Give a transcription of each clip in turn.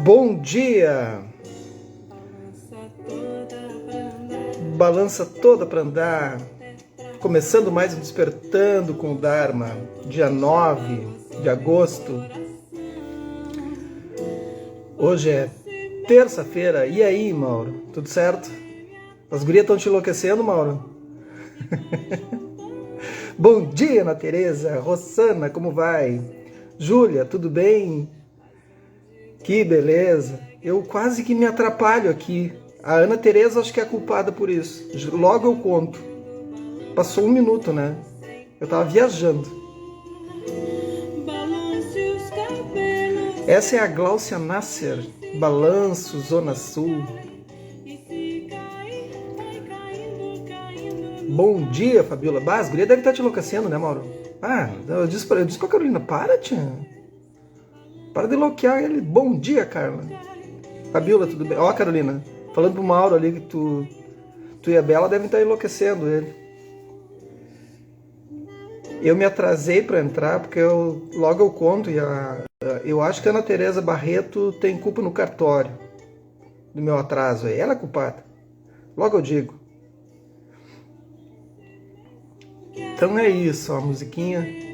Bom dia! Balança toda pra andar. Começando mais um Despertando com o Dharma, dia 9 de agosto. Hoje é terça-feira. E aí, Mauro? Tudo certo? As gurias estão te enlouquecendo, Mauro? Bom dia, Ana Tereza. Rossana, como vai? Júlia, tudo bem? Que beleza. Eu quase que me atrapalho aqui. A Ana Tereza acho que é a culpada por isso. Logo eu conto. Passou 1 minuto, né? Eu tava viajando. Essa é a Gláucia Nasser, Balanço, Zona Sul. Bom dia, Fabiola. Bah, as gurias devem estar te enlouquecendo, né, Mauro? Ah, eu disse pra Carolina, para, tia. Para de bloquear ele. Bom dia, Carla. Fabiola, tudo bem? Ó, Carolina, falando pro Mauro ali que tu e a Bela devem estar enlouquecendo ele. Eu me atrasei para entrar porque logo eu conto e eu acho que a Ana Tereza Barreto tem culpa no cartório do meu atraso aí. Ela é culpada. Logo eu digo. Então é isso, ó, a musiquinha.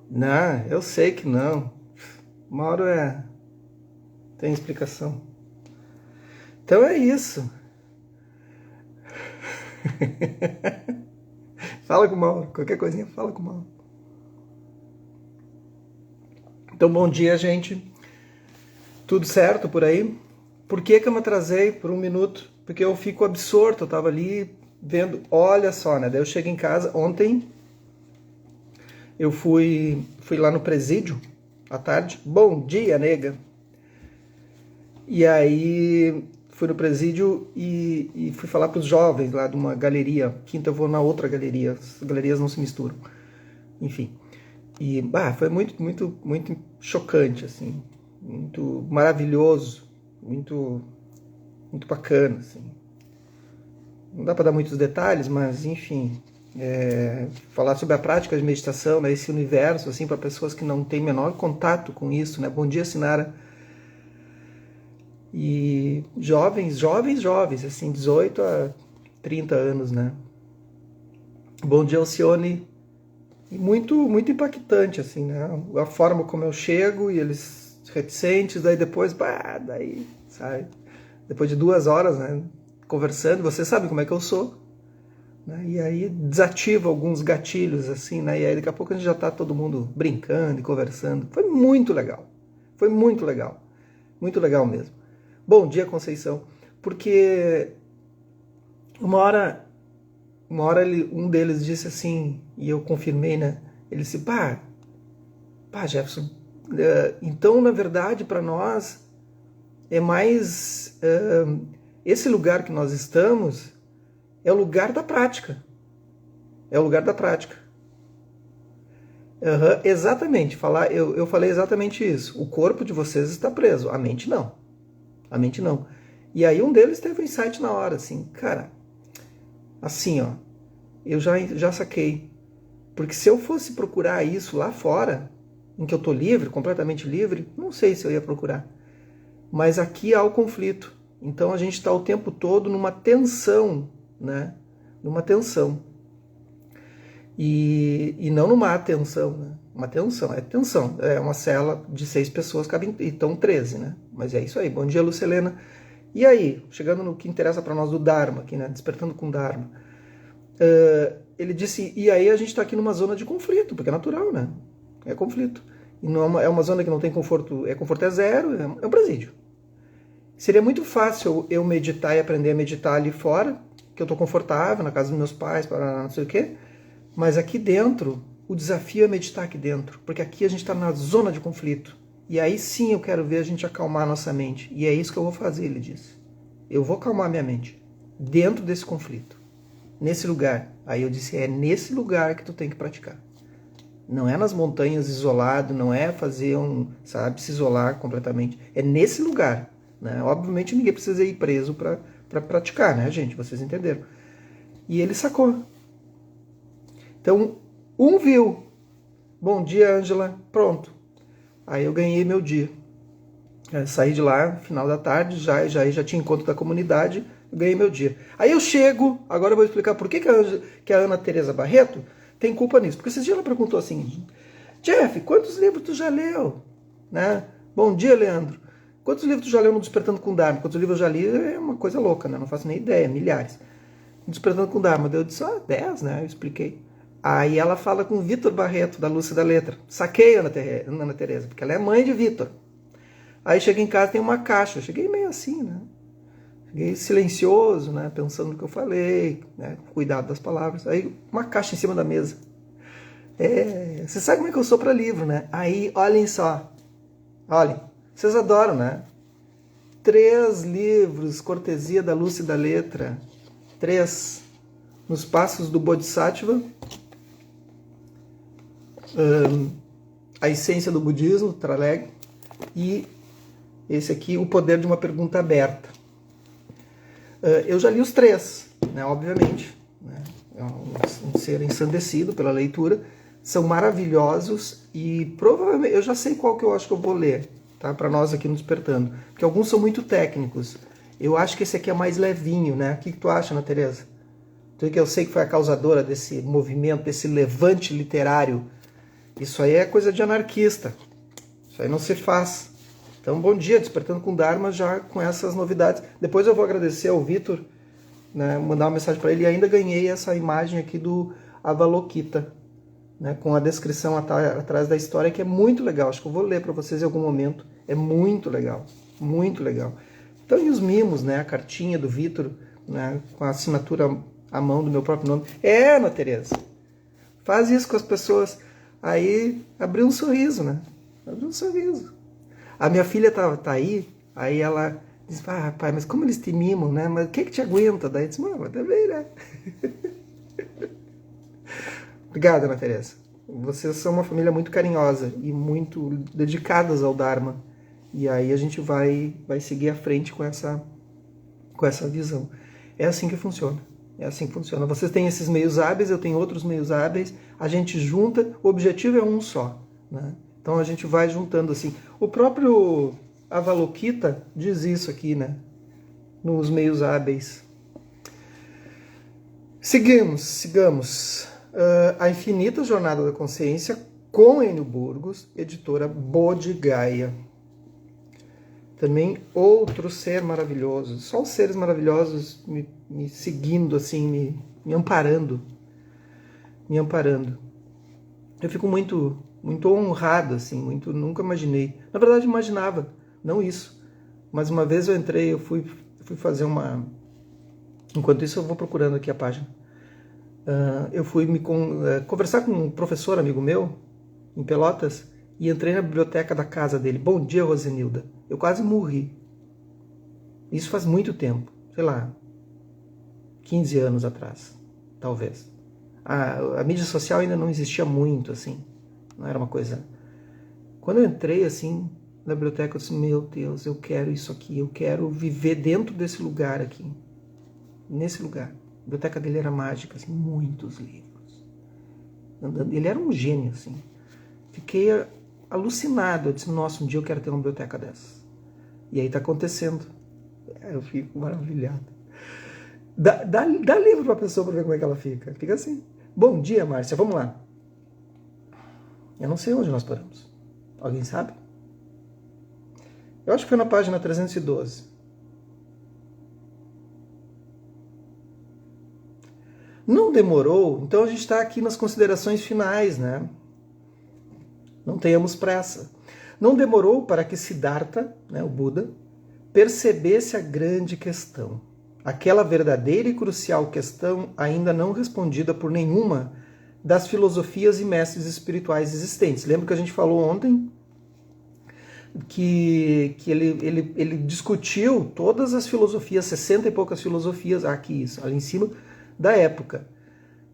Não, eu sei que não. Mauro tem explicação. Então é isso. Fala com o Mauro, qualquer coisinha, fala com o Mauro. Então, bom dia, gente. Tudo certo por aí? Por que eu me atrasei por 1 minuto? Porque eu fico absorto, eu tava ali vendo, olha só, né? Daí eu chego em casa, ontem eu fui lá no presídio, à tarde. Bom dia, nega! E aí fui no presídio e fui falar para os jovens lá de uma galeria. Quinta eu vou na outra galeria, as galerias não se misturam. Enfim. E foi muito, muito, muito chocante, assim. Muito maravilhoso, muito, muito bacana, assim. Não dá para dar muitos detalhes, mas enfim, falar sobre a prática de meditação, né, esse universo, assim, para pessoas que não têm menor contato com isso, né? Bom dia, Sinara. E jovens, assim, 18 a 30 anos, né? Bom dia, Alcione. E muito, muito impactante, assim, né? A forma como eu chego e eles reticentes, daí depois, daí, sabe? Depois de 2 horas, né, conversando, você sabe como é que eu sou, né? E aí desativa alguns gatilhos, assim, né? E aí daqui a pouco a gente já tá todo mundo brincando e conversando. Foi muito legal. Foi muito legal. Muito legal mesmo. Bom dia, Conceição. Porque uma hora um deles disse assim, e eu confirmei, né? Ele disse, Jefferson, então, na verdade, para nós, é mais... esse lugar que nós estamos é o lugar da prática. É o lugar da prática. Exatamente. Eu falei exatamente isso. O corpo de vocês está preso, a mente não. A mente não. E aí um deles teve um insight na hora, assim, cara, assim, ó, eu já saquei. Porque se eu fosse procurar isso lá fora, em que eu tô livre, completamente livre, não sei se eu ia procurar. Mas aqui há o conflito. Então a gente está o tempo todo numa tensão, né? Numa tensão. E não numa atenção, né? Uma tensão, é tensão. É uma cela de 6 pessoas, cabem, então 13, né? Mas é isso aí. Bom dia, Lucelena. E aí, chegando no que interessa para nós do Dharma, aqui, né? Despertando com o Dharma. Ele disse, e aí a gente está aqui numa zona de conflito, porque é natural, né? É conflito. E não é uma zona que não tem conforto, conforto é zero, é um presídio. Seria muito fácil eu meditar e aprender a meditar ali fora, que eu estou confortável, na casa dos meus pais, não sei o quê, mas aqui dentro, o desafio é meditar aqui dentro, porque aqui a gente está na zona de conflito. E aí sim eu quero ver a gente acalmar a nossa mente. E é isso que eu vou fazer, ele disse. Eu vou acalmar minha mente dentro desse conflito. Nesse lugar. Aí eu disse, é nesse lugar que tu tem que praticar. Não é nas montanhas isolado, não é fazer se isolar completamente. É nesse lugar. Né? Obviamente ninguém precisa ir preso para praticar, né, gente? Vocês entenderam. E ele sacou. Então, viu. Bom dia, Ângela. Pronto. Aí eu ganhei meu dia. Saí de lá no final da tarde, já tinha encontro da comunidade, ganhei meu dia. Aí eu chego, agora eu vou explicar por que a Ana Teresa Barreto tem culpa nisso. Porque esses dias ela perguntou assim, Jeff, quantos livros tu já leu? Né? Bom dia, Leandro. Quantos livros tu já leu no Despertando com Dharma? Quantos livros eu já li é uma coisa louca, né? Não faço nem ideia, milhares. Despertando com Dharma. Eu disse, 10, né? Eu expliquei. Aí ela fala com o Vitor Barreto, da Lúcia da Letra. Saquei, Ana Teresa, porque ela é mãe de Vitor. Aí cheguei em casa, tem uma caixa. Eu cheguei meio assim, né? Cheguei silencioso, né? Pensando no que eu falei, né? Cuidado das palavras. Aí uma caixa em cima da mesa. Você sabe como é que eu sou para livro, né? Aí, olhem só. Olhem, vocês adoram, né? 3 livros, cortesia da Lúcia da Letra. 3. Nos Passos do Bodhisattva. A Essência do Budismo, Traleg. E esse aqui, O Poder de uma Pergunta Aberta. Eu já li os 3, né, obviamente. Né, é um ser ensandecido pela leitura. São maravilhosos e provavelmente eu já sei qual que eu acho que eu vou ler, tá, para nós aqui no Despertando. Porque alguns são muito técnicos. Eu acho que esse aqui é mais levinho, né? O que tu acha, Ana Teresa? Tu que eu sei que foi a causadora desse movimento, desse levante literário. Isso aí é coisa de anarquista. Isso aí não se faz. Então, bom dia, Despertando com Dharma, já com essas novidades. Depois eu vou agradecer ao Vitor, né, mandar uma mensagem para ele. E ainda ganhei essa imagem aqui do Avalokita, né, com a descrição atrás da história, que é muito legal. Acho que eu vou ler para vocês em algum momento. É muito legal, muito legal. Então, e os mimos, né, a cartinha do Vitor, né, com a assinatura à mão do meu próprio nome. Ana Teresa, faz isso com as pessoas. Aí, abriu um sorriso, né? Abriu um sorriso. A minha filha tá aí ela diz, pai, mas como eles te mimam, né? Mas o que te aguenta? Daí eu disse, mas também, né? Obrigado, Ana Teresa. Vocês são uma família muito carinhosa e muito dedicadas ao Dharma. E aí a gente vai seguir à frente com essa visão. É assim que funciona. É assim que funciona. Vocês têm esses meios hábeis, eu tenho outros meios hábeis, a gente junta, o objetivo é um só, né? Então a gente vai juntando assim. O próprio Avalokita diz isso aqui, né? Nos meios hábeis. Sigamos. A Infinita Jornada da Consciência, com Enio Burgos, editora Bodhigaya. Também outro ser maravilhoso. Só os seres maravilhosos me seguindo, assim, me amparando. Me amparando. Eu fico muito honrado, assim, nunca imaginei. Na verdade, imaginava, não isso. Mas uma vez eu fui fazer uma... Enquanto isso, eu vou procurando aqui a página. Eu fui conversar com um professor amigo meu, em Pelotas, e entrei na biblioteca da casa dele. Bom dia, Rosenilda. Eu quase morri. Isso faz muito tempo, sei lá, 15 anos atrás, talvez. A mídia social ainda não existia muito, assim. Não era uma coisa... Quando eu entrei, assim, na biblioteca, eu disse, meu Deus, eu quero isso aqui, eu quero viver dentro desse lugar aqui. Nesse lugar. A biblioteca dele era mágica, assim, muitos livros. Ele era um gênio, assim. Fiquei alucinado. Eu disse, nossa, um dia eu quero ter uma biblioteca dessa. E aí tá acontecendo. Eu fico maravilhado. Dá livro pra pessoa pra ver como é que ela fica. Fica assim. Bom dia, Márcia. Vamos lá. Eu não sei onde nós paramos. Alguém sabe? Eu acho que foi na página 312. Não demorou, então a gente está aqui nas considerações finais, né? Não tenhamos pressa. Não demorou para que Siddhartha, né, o Buda, percebesse a grande questão. Aquela verdadeira e crucial questão ainda não respondida por nenhuma das filosofias e mestres espirituais existentes. Lembra que a gente falou ontem que ele discutiu todas as filosofias, 60 e poucas filosofias, aqui, ali em cima, da época,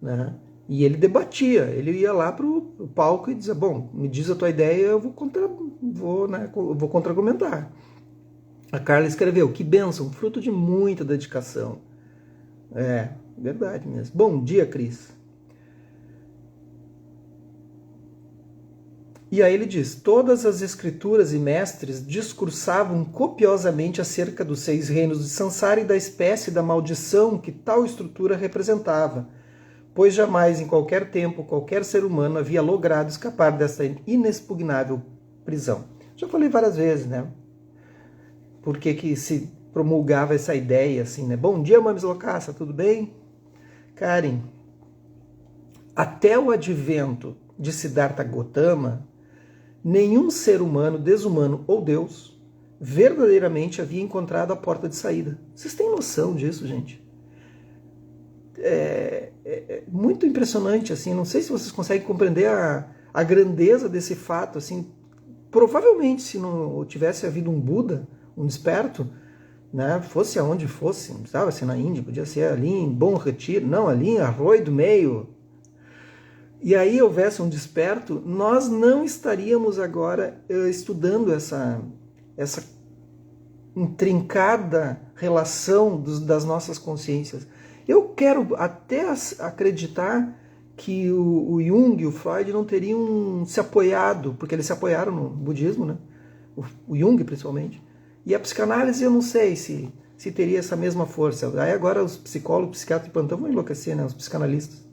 né? E ele debatia, ele ia lá para o palco e dizia, bom, me diz a tua ideia, eu vou contra-argumentar. A Carla escreveu, que bênção, fruto de muita dedicação. É, verdade mesmo. Bom dia, Cris. E aí ele diz, todas as escrituras e mestres discursavam copiosamente acerca dos 6 reinos de Sansara e da espécie da maldição que tal estrutura representava, pois jamais em qualquer tempo qualquer ser humano havia logrado escapar dessa inexpugnável prisão. Já falei várias vezes, né? Por que se promulgava essa ideia assim, né? Bom dia, Mames Loucaça, tudo bem? Karen, até o advento de Siddhartha Gautama, nenhum ser humano, desumano ou Deus, verdadeiramente havia encontrado a porta de saída. Vocês têm noção disso, gente? É muito impressionante, assim, não sei se vocês conseguem compreender a grandeza desse fato, assim, provavelmente se não tivesse havido um Buda, um desperto, né, fosse aonde fosse, não precisava ser na Índia, podia ser ali em Bom Retiro, não, ali em Arroio do Meio, e aí houvesse um desperto, nós não estaríamos agora estudando essa intrincada relação das nossas consciências. Eu quero até acreditar que o Jung e o Freud não teriam se apoiado, porque eles se apoiaram no budismo, né? O Jung principalmente. E a psicanálise eu não sei se teria essa mesma força. Aí agora os psicólogos, psiquiatras de plantão vão enlouquecer, né? Os psicanalistas.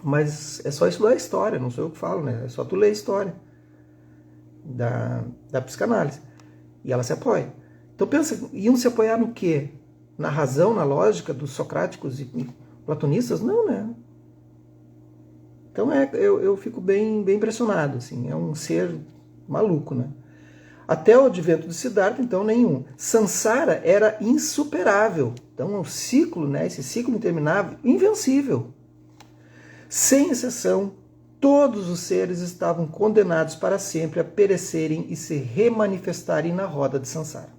Mas é só estudar a história, não sou eu que falo, né? É só tu ler a história da psicanálise. E ela se apoia. Então pensa, iam se apoiar no quê? Na razão, na lógica dos socráticos e platonistas? Não, né? Então eu fico bem impressionado, assim. É um ser maluco, né? Até o advento de Siddhartha, então, nenhum. Sansara era insuperável. Então, o ciclo, né? Esse ciclo interminável, invencível. Sem exceção, todos os seres estavam condenados para sempre a perecerem e se remanifestarem na roda de Sansara.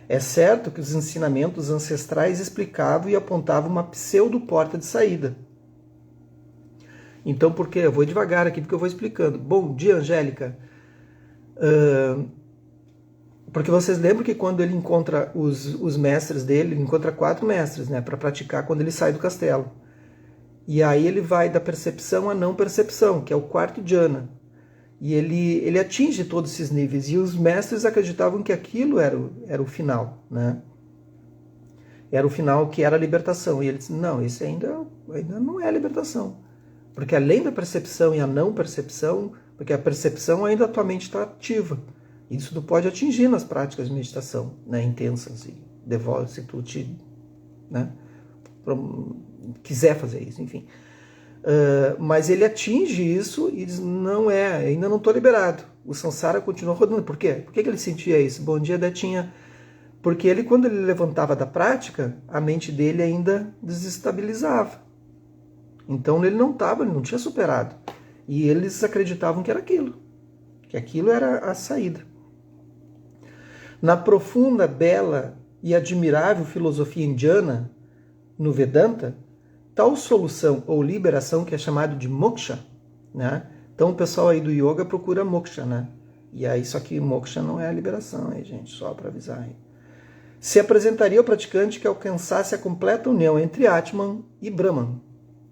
É certo que os ensinamentos ancestrais explicavam e apontavam uma pseudo-porta de saída. Então, por quê? Eu vou devagar aqui porque eu vou explicando. Bom dia, Angélica. Porque vocês lembram que quando ele encontra os mestres dele, ele encontra 4 mestres, né, para praticar quando ele sai do castelo. E aí ele vai da percepção à não percepção, que é o 4º dhyana. E ele atinge todos esses níveis. E os mestres acreditavam que aquilo era o final, né? Era o final que era a libertação. E ele disse, não, esse ainda não é a libertação. Porque além da percepção e a não percepção, porque a percepção ainda a tua mente está ativa. Isso tu pode atingir nas práticas de meditação, né, intensas e devotas, se tu né, quiser fazer isso, enfim. Mas ele atinge isso e diz, ainda não estou liberado. O Sansara continua rodando. Por quê? Por que ele sentia isso? Bom dia, Detinha. Porque ele, quando ele levantava da prática, a mente dele ainda desestabilizava. Então ele não tinha superado. E eles acreditavam que era aquilo. Que aquilo era a saída. Na profunda, bela e admirável filosofia indiana, no Vedanta, tal solução ou liberação, que é chamado de moksha, né? Então o pessoal aí do yoga procura moksha, né? E aí, só que moksha não é a liberação, aí, gente, só para avisar aí. Se apresentaria ao praticante que alcançasse a completa união entre Atman e Brahman,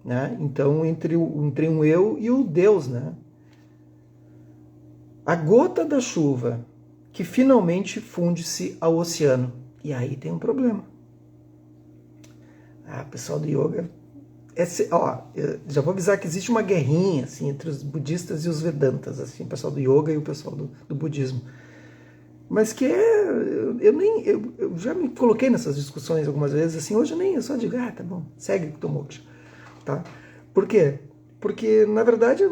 né? Então, entre um eu e o Deus, né? A gota da chuva que finalmente funde-se ao oceano. E aí tem um problema. Pessoal do yoga... eu já vou avisar que existe uma guerrinha assim, entre os budistas e os vedantas, assim, o pessoal do yoga e o pessoal do budismo. Mas que eu já me coloquei nessas discussões algumas vezes, assim, hoje eu só digo, tá bom, segue o teu moksha, tá? Por quê? Porque, na verdade,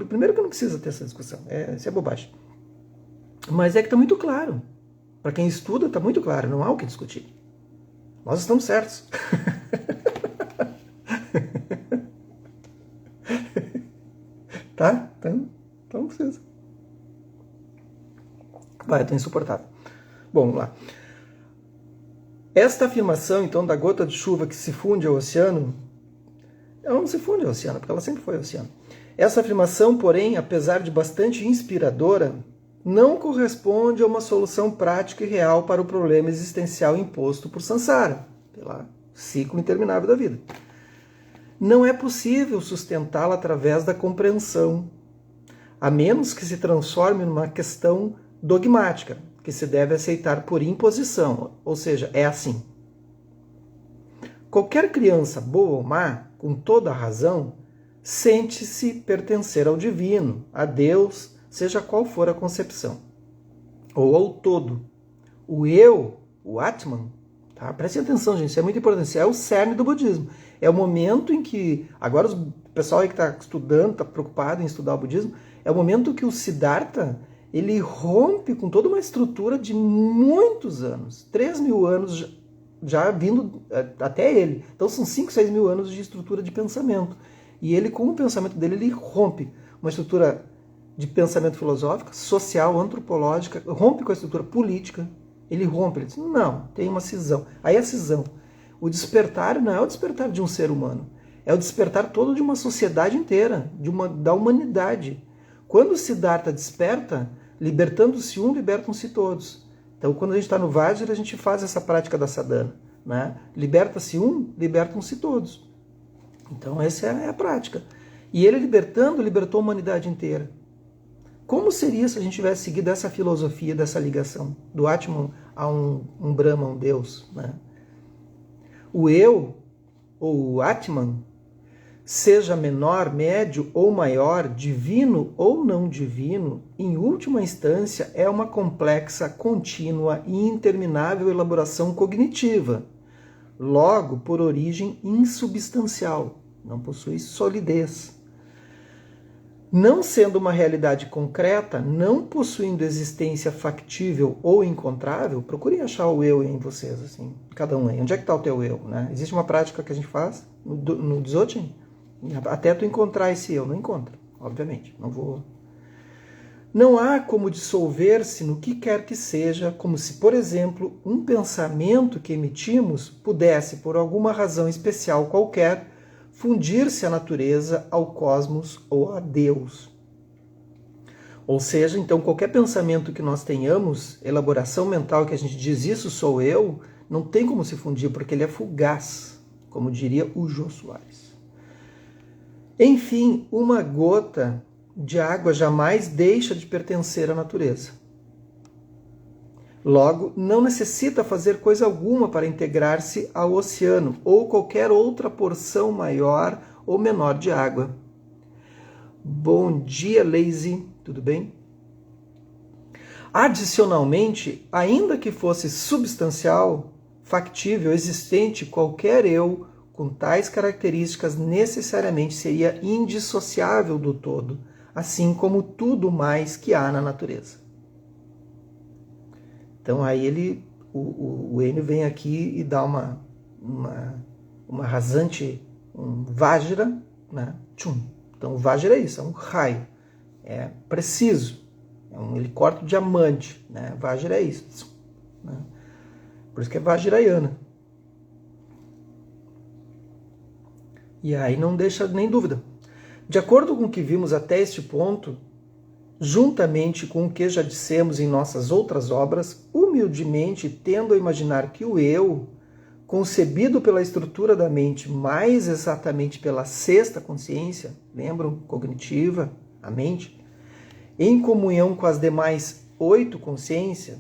primeiro que eu não preciso ter essa discussão, isso é bobagem. Mas é que está muito claro. Para quem estuda, está muito claro, não há o que discutir. Nós estamos certos. Tá? Então não precisa. Vai, tô insuportável. Bom, vamos lá. Esta afirmação, então, da gota de chuva que se funde ao oceano, ela não se funde ao oceano, porque ela sempre foi oceano. Essa afirmação, porém, apesar de bastante inspiradora, não corresponde a uma solução prática e real para o problema existencial imposto por Sansara, pelo ciclo interminável da vida. Não é possível sustentá-la através da compreensão. a menos que se transforme numa questão dogmática, que se deve aceitar por imposição, ou seja, é assim. Qualquer criança, boa ou má, com toda a razão, sente-se pertencer ao divino, a Deus, seja qual for a concepção, ou ao todo. O eu, o Atman, tá? Prestem atenção, gente, isso é muito importante, isso é o cerne do budismo. É o momento em que, agora o pessoal aí que está estudando, está preocupado em estudar o budismo, é o momento que o Siddhartha, ele rompe com toda uma estrutura de muitos anos, 3.000 anos já vindo até ele. Então são 5, 6 mil anos de estrutura de pensamento. E ele, com o pensamento dele, ele rompe uma estrutura de pensamento filosófico, social, antropológica, rompe com a estrutura política. Ele rompe, ele diz, não, tem uma cisão. Aí a cisão. O despertar não é o despertar de um ser humano, é o despertar todo de uma sociedade inteira, da humanidade. Quando o Siddhartha desperta, libertando-se um, libertam-se todos. Então, quando a gente está no Vajra, a gente faz essa prática da sadhana, né? Liberta-se um, libertam-se todos. Então, essa é a prática. E ele libertando, libertou a humanidade inteira. Como seria se a gente tivesse seguido essa filosofia, dessa ligação do Atman a um Brahma, um Deus, né? O eu, ou o Atman, seja menor, médio ou maior, divino ou não divino, em última instância é uma complexa, contínua e interminável elaboração cognitiva. Logo, por origem insubstancial, não possui solidez. Não sendo uma realidade concreta, não possuindo existência factível ou encontrável, procurem achar o eu em vocês, assim, cada um aí. Onde é que está o teu eu? Né? Existe uma prática que a gente faz no Dzogchen, até tu encontrar esse eu. Não encontra, obviamente. Não há como dissolver-se no que quer que seja, como se, por exemplo, um pensamento que emitimos pudesse, por alguma razão especial qualquer, fundir-se à natureza, ao cosmos ou a Deus. Ou seja, então, qualquer pensamento que nós tenhamos, elaboração mental que a gente diz isso sou eu, não tem como se fundir, porque ele é fugaz, como diria o Jô Soares. Enfim, uma gota de água jamais deixa de pertencer à natureza. Logo, não necessita fazer coisa alguma para integrar-se ao oceano ou qualquer outra porção maior ou menor de água. Bom dia, Lazy. Tudo bem? Adicionalmente, ainda que fosse substancial, factível, existente, qualquer eu com tais características necessariamente seria indissociável do todo, assim como tudo mais que há na natureza. Então aí o Enio vem aqui e dá uma rasante, um Vajra, né? Tchum. Então o Vajra é isso, é um raio, é preciso, ele corta o diamante, né? Vajra é isso, né? Por isso que é Vajrayana. E aí não deixa nem dúvida. De acordo com o que vimos até este ponto, juntamente com o que já dissemos em nossas outras obras, humildemente tendo a imaginar que o eu, concebido pela estrutura da mente, mais exatamente pela sexta consciência, lembram? Cognitiva, a mente, em comunhão com as demais 8 consciências,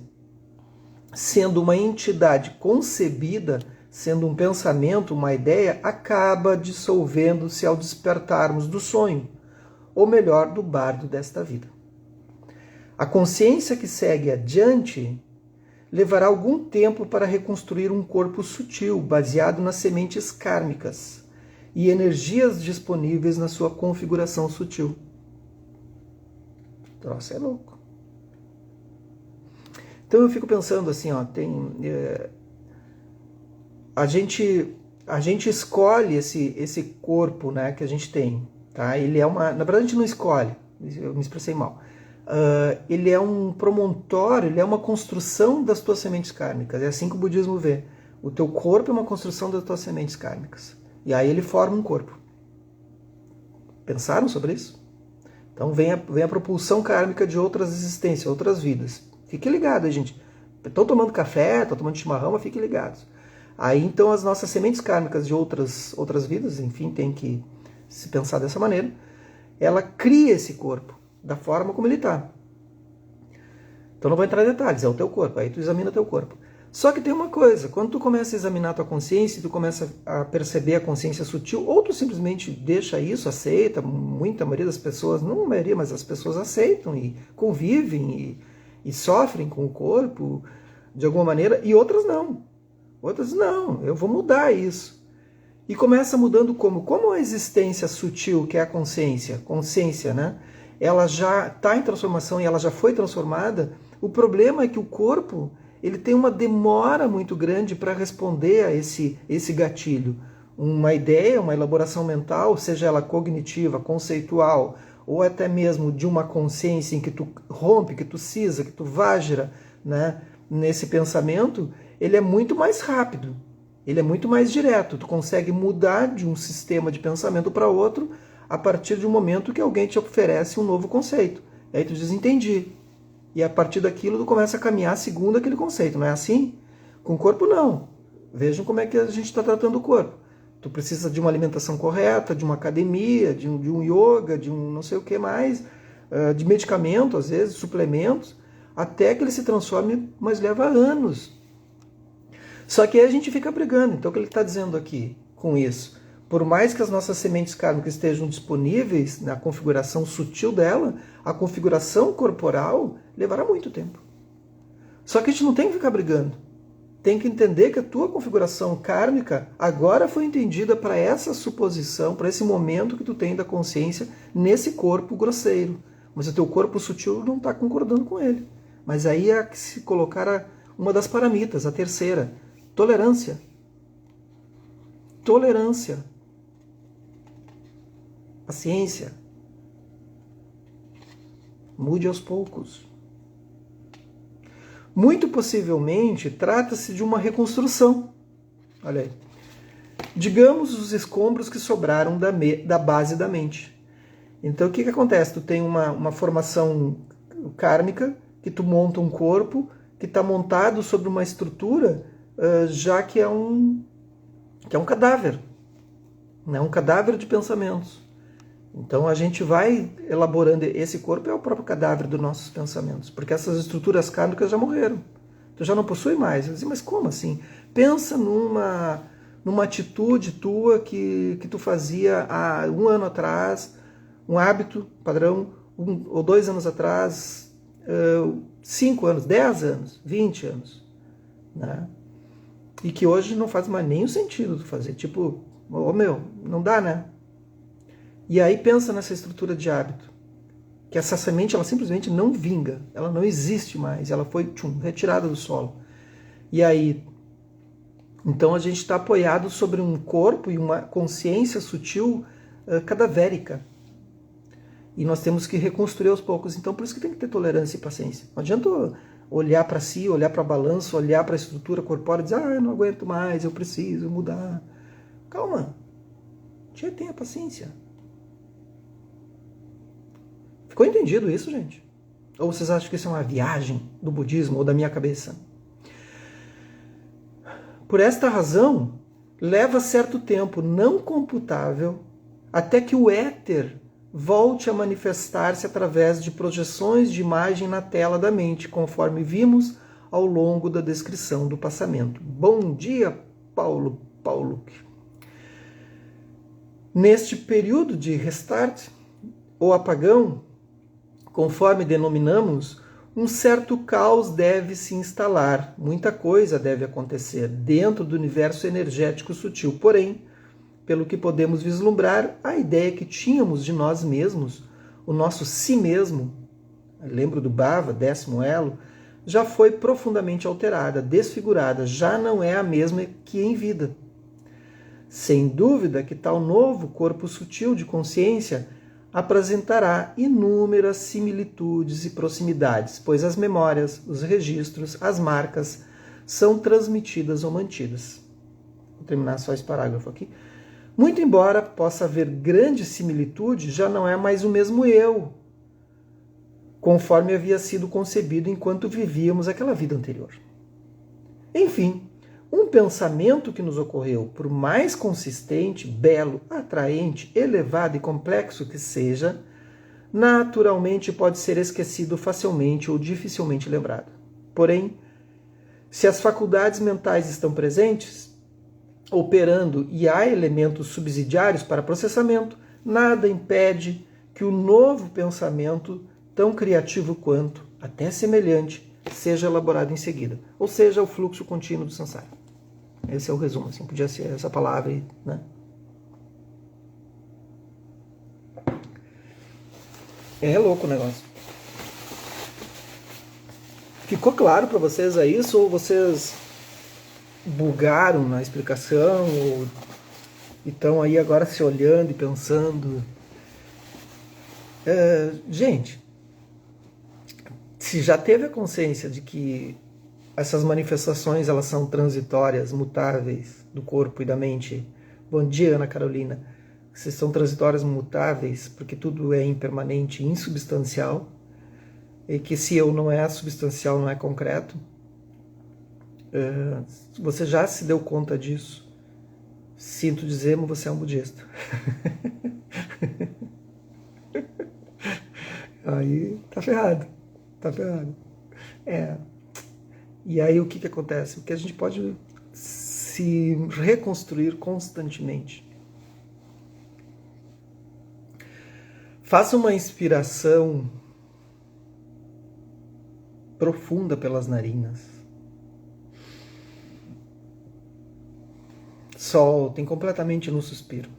sendo uma entidade concebida, sendo um pensamento, uma ideia, acaba dissolvendo-se ao despertarmos do sonho, ou melhor, do bardo desta vida. A consciência que segue adiante levará algum tempo para reconstruir um corpo sutil, baseado nas sementes kármicas e energias disponíveis na sua configuração sutil. O troço é louco. Então eu fico pensando assim, ó, a gente escolhe esse corpo, né, que a gente tem, tá? Ele é na verdade a gente não escolhe, eu me expressei mal. Ele é um promontório, ele é uma construção das tuas sementes kármicas. É assim que o budismo vê. O teu corpo é uma construção das tuas sementes kármicas. E aí ele forma um corpo. Pensaram sobre isso? Então vem a propulsão kármica de outras existências, outras vidas. Fique ligado, gente. Estão tomando café, estão tomando chimarrão, mas fiquem ligados. Aí então as nossas sementes kármicas de outras vidas, enfim, tem que se pensar dessa maneira, ela cria esse corpo da forma como ele está. Então não vou entrar em detalhes, é o teu corpo, aí tu examina teu corpo. Só que tem uma coisa, quando tu começa a examinar a tua consciência, tu começa a perceber a consciência sutil, ou tu simplesmente deixa isso, aceita, muita maioria das pessoas, não a maioria, mas as pessoas aceitam e convivem e sofrem com o corpo de alguma maneira, e outras não. Outras não, eu vou mudar isso. E começa mudando como a existência sutil, que é a consciência, né? Ela já está em transformação e ela já foi transformada. O problema é que o corpo ele tem uma demora muito grande para responder a esse gatilho. Uma ideia, uma elaboração mental, seja ela cognitiva, conceitual, ou até mesmo de uma consciência em que tu rompe, que tu cisa, que tu vajra, né, nesse pensamento, ele é muito mais rápido, ele é muito mais direto. Tu consegue mudar de um sistema de pensamento para outro a partir de um momento que alguém te oferece um novo conceito. Aí tu diz, entendi. E a partir daquilo tu começa a caminhar segundo aquele conceito, não é assim? Com o corpo não. Vejam como é que a gente está tratando o corpo. Tu precisa de uma alimentação correta, de uma academia, de um yoga, de um não sei o que mais, de medicamento, às vezes, suplementos, até que ele se transforme, mas leva anos. Só que aí a gente fica brigando. Então o que ele está dizendo aqui com isso? Por mais que as nossas sementes kármicas estejam disponíveis na configuração sutil dela, a configuração corporal levará muito tempo. Só que a gente não tem que ficar brigando. Tem que entender que a tua configuração kármica agora foi entendida para essa suposição, para esse momento que tu tem da consciência nesse corpo grosseiro. Mas o teu corpo sutil não está concordando com ele. Mas aí é que se colocar uma das paramitas, a terceira, tolerância. Tolerância. Paciência. Mude aos poucos. Muito possivelmente trata-se de uma reconstrução. Olha aí. Digamos os escombros que sobraram da base da mente. Então o que acontece? Tu tem uma formação kármica, que tu monta um corpo que está montado sobre uma estrutura já que é um cadáver. Né? Um cadáver de pensamentos. Então a gente vai elaborando, esse corpo é o próprio cadáver dos nossos pensamentos, porque essas estruturas kármicas já morreram. Tu já não possui mais. Eu dizia, mas como assim? Pensa numa atitude tua que tu fazia há 1 ano atrás, um hábito padrão, 1 ou 2 anos atrás, 5 anos, 10 anos, 20 anos. Né? E que hoje não faz mais nenhum sentido tu fazer. Tipo, não dá, né? E aí pensa nessa estrutura de hábito, que essa semente ela simplesmente não vinga, ela não existe mais, ela foi retirada do solo. E aí, então a gente está apoiado sobre um corpo e uma consciência sutil cadavérica. E nós temos que reconstruir aos poucos. Então por isso que tem que ter tolerância e paciência. Não adianta olhar para si, olhar para a balança, olhar para a estrutura corpórea e dizer, eu não aguento mais, eu preciso mudar. Calma, já tenha paciência. Ficou entendido isso, gente? Ou vocês acham que isso é uma viagem do budismo ou da minha cabeça? Por esta razão, leva certo tempo não computável até que o éter volte a manifestar-se através de projeções de imagem na tela da mente, conforme vimos ao longo da descrição do passamento. Bom dia, Paulo. Neste período de restart, ou apagão, conforme denominamos, um certo caos deve se instalar, muita coisa deve acontecer dentro do universo energético sutil. Porém, pelo que podemos vislumbrar, a ideia que tínhamos de nós mesmos, o nosso si mesmo, lembro do Bhava, 10º elo, já foi profundamente alterada, desfigurada, já não é a mesma que em vida. Sem dúvida que tal novo corpo sutil de consciência apresentará inúmeras similitudes e proximidades, pois as memórias, os registros, as marcas são transmitidas ou mantidas. Vou terminar só esse parágrafo aqui. Muito embora possa haver grande similitude, já não é mais o mesmo eu, conforme havia sido concebido enquanto vivíamos aquela vida anterior. Enfim, um pensamento que nos ocorreu, por mais consistente, belo, atraente, elevado e complexo que seja, naturalmente pode ser esquecido facilmente ou dificilmente lembrado. Porém, se as faculdades mentais estão presentes, operando e há elementos subsidiários para processamento, nada impede que o novo pensamento, tão criativo quanto, até semelhante, seja elaborado em seguida. Ou seja, o fluxo contínuo do samsara. Esse é o resumo, assim, podia ser essa palavra aí, né? É louco o negócio. Ficou claro para vocês isso ou vocês bugaram na explicação ou estão aí agora se olhando e pensando? Gente, se já teve a consciência de que essas manifestações elas são transitórias, mutáveis do corpo e da mente. Bom dia, Ana Carolina. Se são transitórias, mutáveis, porque tudo é impermanente, insubstancial, e que se eu não é substancial, não é concreto. Você já se deu conta disso? Sinto dizer, mas você é um budista. Aí tá ferrado. Tá ferrado. E aí o que acontece? Porque a gente pode se reconstruir constantemente. Faça uma inspiração profunda pelas narinas. Soltem completamente no suspiro.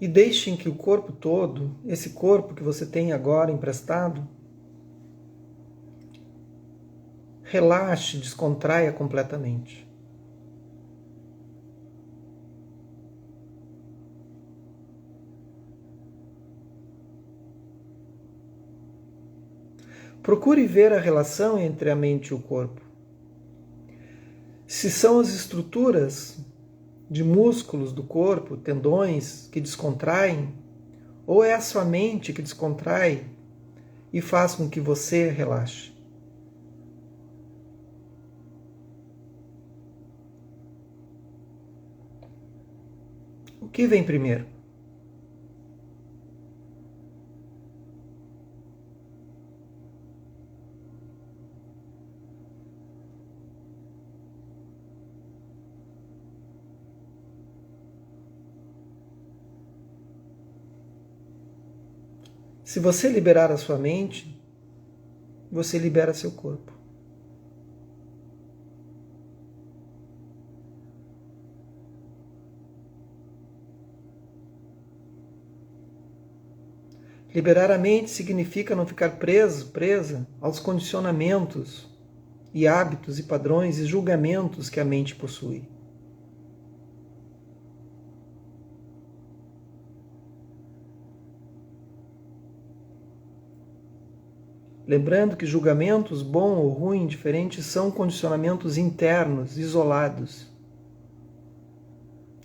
E deixem que o corpo todo, esse corpo que você tem agora emprestado, relaxe, descontraia completamente. Procure ver a relação entre a mente e o corpo. Se são as estruturas de músculos do corpo, tendões que descontraem, ou é a sua mente que descontrai e faz com que você relaxe. O que vem primeiro? Se você liberar a sua mente, você libera seu corpo. Liberar a mente significa não ficar preso, presa aos condicionamentos e hábitos e padrões e julgamentos que a mente possui. Lembrando que julgamentos, bom ou ruim, diferentes, são condicionamentos internos, isolados,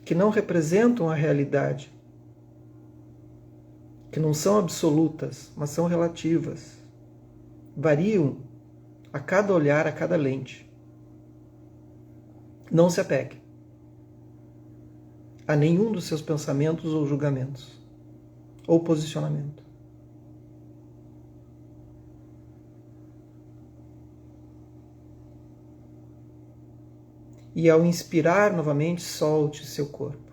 que não representam a realidade, que não são absolutas, mas são relativas. Variam a cada olhar, a cada lente. Não se apegue a nenhum dos seus pensamentos ou julgamentos, ou posicionamento. E ao inspirar novamente, solte seu corpo.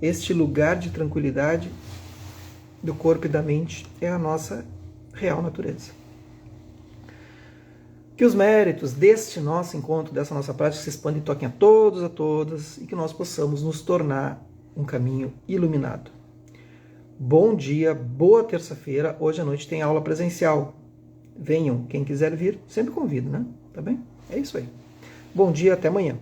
Este lugar de tranquilidade do corpo e da mente é a nossa real natureza. Que os méritos deste nosso encontro, dessa nossa prática, se expandem e toquem a todos, a todas, e que nós possamos nos tornar um caminho iluminado. Bom dia, boa terça-feira. Hoje à noite tem aula presencial. Venham, quem quiser vir, sempre convido, né? tá bem? É isso aí. Bom dia, até amanhã.